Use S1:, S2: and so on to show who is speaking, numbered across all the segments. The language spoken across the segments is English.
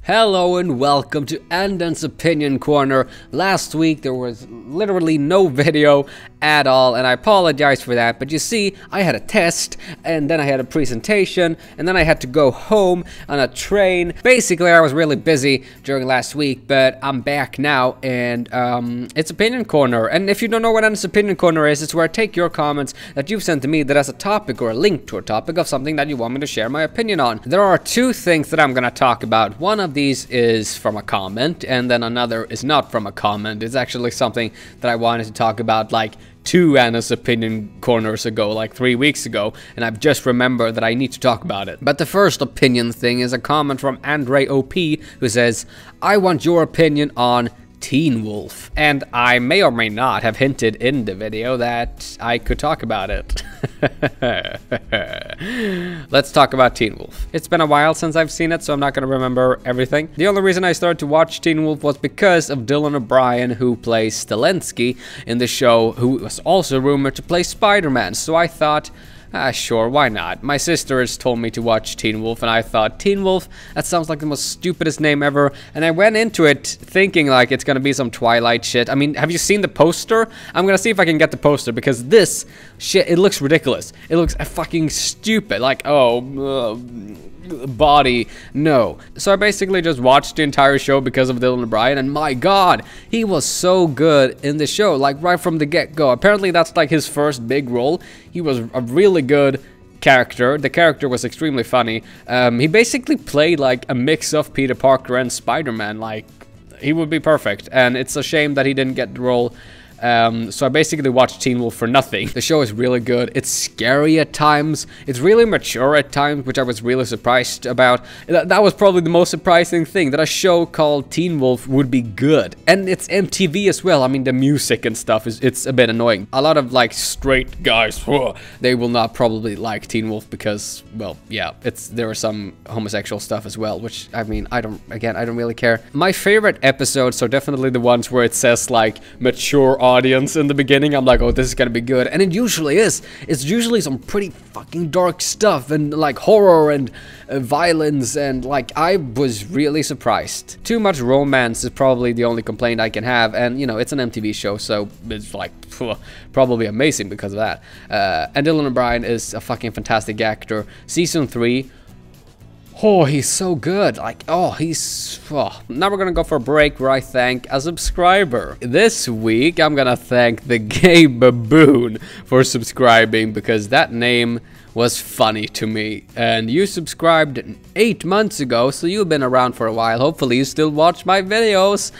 S1: Hello and welcome to Anden's Opinion Corner. Last week there was literally no video at all, and I apologize for that, but you see, I had a test, and then I had a presentation, and then I had to go home on a train. Basically, I was really busy during last week, but I'm back now, and it's Opinion Corner. And if you don't know what Anden's Opinion Corner is, it's where I take your comments that you've sent to me that has a topic or a link to a topic of something that you want me to share my opinion on. There are two things that I'm gonna talk about. One of these is from a comment, and then another is not from a comment. It's actually something that I wanted to talk about like 2 Anna's Opinion Corners ago, like 3 weeks ago, and I've just remembered that I need to talk about it. But the first opinion thing is a comment from Andre OP, who says, I want your opinion on Teen Wolf. And I may or may not have hinted in the video that I could talk about it. Let's talk about Teen Wolf. It's been a while since I've seen it, so I'm not gonna remember everything. The only reason I started to watch Teen Wolf was because of Dylan O'Brien, who plays Zelensky in the show, who was also rumored to play Spider-Man. So I thought, sure, why not? My sister has told me to watch Teen Wolf, and I thought, Teen Wolf? That sounds like the most stupidest name ever. And I went into it thinking like it's gonna be some Twilight shit. I mean, have you seen the poster? I'm gonna see if I can get the poster, because this shit, it looks ridiculous. It looks fucking stupid. Like, body, no. So I basically just watched the entire show because of Dylan O'Brien, and my god, he was so good in the show, like right from the get-go. Apparently that's like his first big role. He was a really good character. The character was extremely funny. He basically played like a mix of Peter Parker and Spider-Man. Like, he would be perfect, and it's a shame that he didn't get the role. So I basically watched Teen Wolf for nothing. The show is really good. It's scary at times. It's really mature at times, which I was really surprised about. That was probably the most surprising thing, that a show called Teen Wolf would be good. And it's MTV as well. I mean, the music and stuff it's a bit annoying. A lot of like straight guys, they will not probably like Teen Wolf because, well, yeah, there are some homosexual stuff as well, which, I mean, I don't really care. My favorite episodes are definitely the ones where it says like mature audience in the beginning. I'm like, oh, this is gonna be good, and it usually is. It's usually some pretty fucking dark stuff and like horror and violence, and like I was really surprised. Too much romance is probably the only complaint I can have, and you know, it's an MTV show, so it's like probably amazing because of that. And Dylan O'Brien is a fucking fantastic actor. Season 3. Oh, he's so good. Like, now we're gonna go for a break where I thank a subscriber. This week, I'm gonna thank the Gay Baboon for subscribing, because that name was funny to me. And you subscribed 8 months ago, so you've been around for a while. Hopefully you still watch my videos.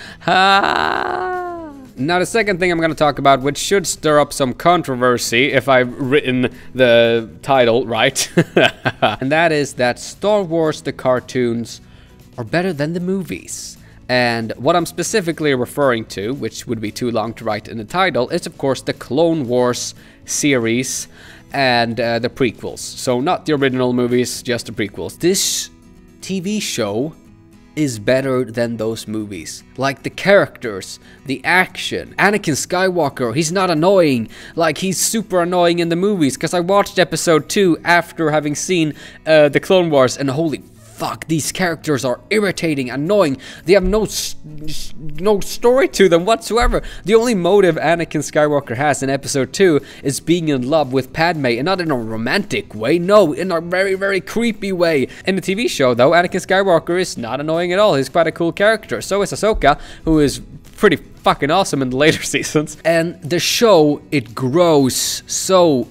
S1: Now, the second thing I'm going to talk about, which should stir up some controversy if I've written the title right, and that is that Star Wars, the cartoons, are better than the movies. And what I'm specifically referring to, which would be too long to write in the title, is of course the Clone Wars series and the prequels. So not the original movies, just the prequels. This TV show is better than those movies. Like the characters, the action. Anakin Skywalker, he's not annoying like he's super annoying in the movies, because I watched episode 2 after having seen the Clone Wars, and holy fuck, these characters are irritating, annoying. They have no story to them whatsoever. The only motive Anakin Skywalker has in episode 2 is being in love with Padme, and not in a romantic way, no, in a very, very creepy way. In the TV show, though, Anakin Skywalker is not annoying at all. He's quite a cool character. So is Ahsoka, who is pretty fucking awesome in the later seasons. And the show, it grows so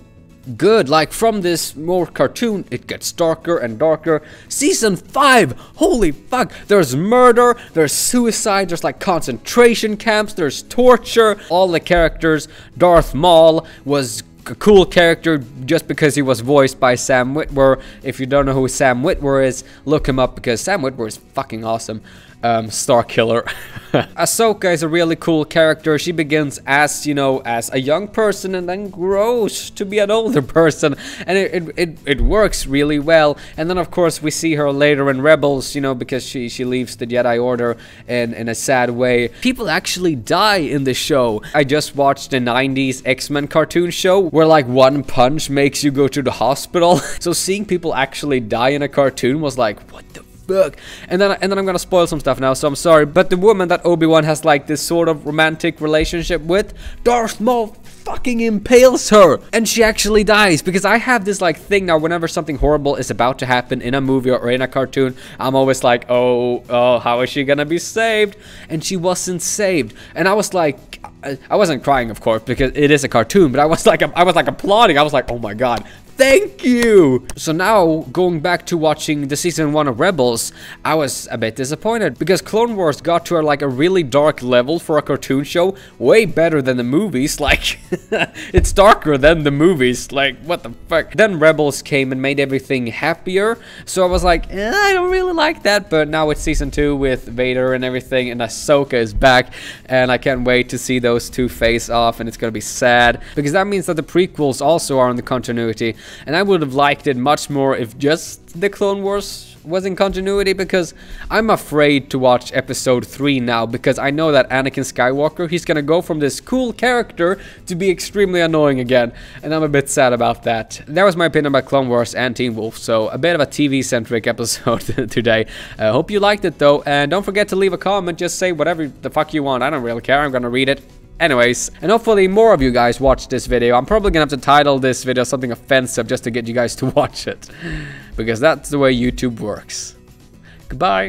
S1: good. Like, from this more cartoon, it gets darker and darker. Season 5, holy fuck, there's murder, there's suicide, there's like concentration camps, there's torture. All the characters, Darth Maul was a cool character just because he was voiced by Sam Witwer. If you don't know who Sam Witwer is, look him up, because Sam Witwer is fucking awesome. Star Killer. Ahsoka is a really cool character. She begins as, you know, as a young person and then grows to be an older person, and it works really well. And then of course we see her later in Rebels, you know, because she leaves the Jedi Order in a sad way. People actually die in the show. I just watched the 90s X-Men cartoon show where like one punch makes you go to the hospital. So seeing people actually die in a cartoon was like, what the fuck? And then I'm gonna spoil some stuff now, so I'm sorry. But the woman that Obi-Wan has like this sort of romantic relationship with, Darth Maul fucking impales her, and she actually dies. Because I have this like thing now, whenever something horrible is about to happen in a movie or in a cartoon, I'm always like, oh, how is she gonna be saved? And she wasn't saved, and I was like, I wasn't crying, of course, because it is a cartoon, but I was like applauding. I was like, oh my god, thank you! So now, going back to watching the season 1 of Rebels, I was a bit disappointed, because Clone Wars got to like a really dark level for a cartoon show, way better than the movies, like, it's darker than the movies, like, what the fuck. Then Rebels came and made everything happier, so I was like, I don't really like that, but now it's season 2 with Vader and everything, and Ahsoka is back, and I can't wait to see those two face off, and it's gonna be sad, because that means that the prequels also are in the continuity. And I would have liked it much more if just the Clone Wars was in continuity, because I'm afraid to watch episode 3 now, because I know that Anakin Skywalker, he's gonna go from this cool character to be extremely annoying again, and I'm a bit sad about that. That was my opinion about Clone Wars and Teen Wolf, so a bit of a TV-centric episode today. I hope you liked it though, and don't forget to leave a comment, just say whatever the fuck you want, I don't really care, I'm gonna read it. Anyways, and hopefully more of you guys watch this video. I'm probably gonna have to title this video something offensive just to get you guys to watch it, because that's the way YouTube works. Goodbye.